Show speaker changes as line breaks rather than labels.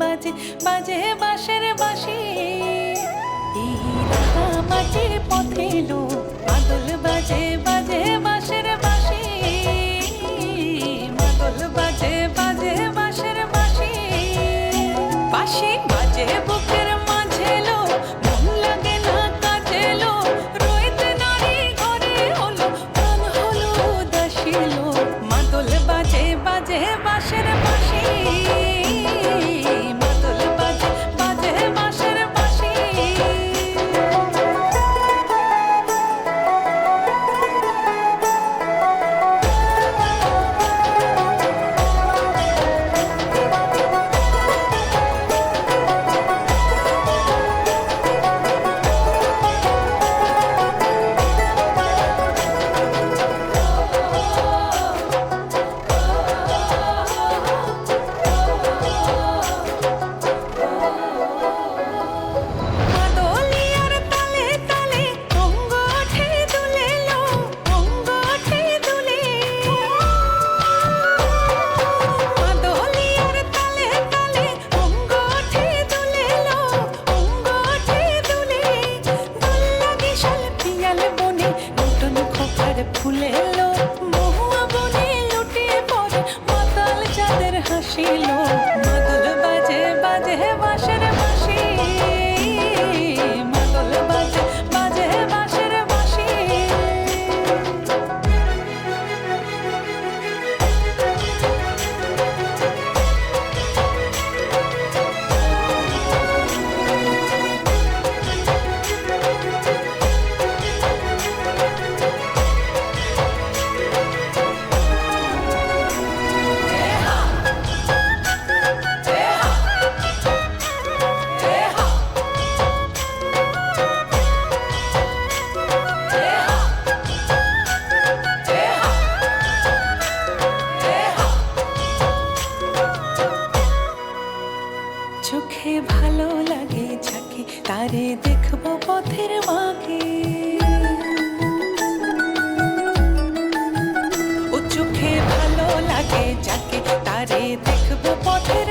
বাজে বাজে বাঁশের বাঁশি। এই রাঙা মাটির পথে এলো মাদল বাজে বাজে বাঁশের বাঁশি। মাদল বাজে বাজে বাঁশের বাঁশি। বাঁশি বাজে বুকের মাঝে এলো, মন লাগে না কাজে এলো। রইতে নারী ঘরে হলো, প্রাণ হলো উদাসী এলো। মাদল বাজে বাজে বাঁশের বাঁশি। মাদল বাজে বাজে বাঁশের বাঁশি। ফুলে এলো মহুয়া বনে লুটিয়ে পড়ে মাতাল চাঁদের হাসিল। মাদল বাজে বাজে বাঁশের বাঁশি। মাদল বাজে বাজে বাঁশের বাঁশি। চোখে ভালো লাগে যাকে তারে দেখবো পথের বাঁকে। ও চোখে ভালো লাগে যাকে তারে দেখবো পথের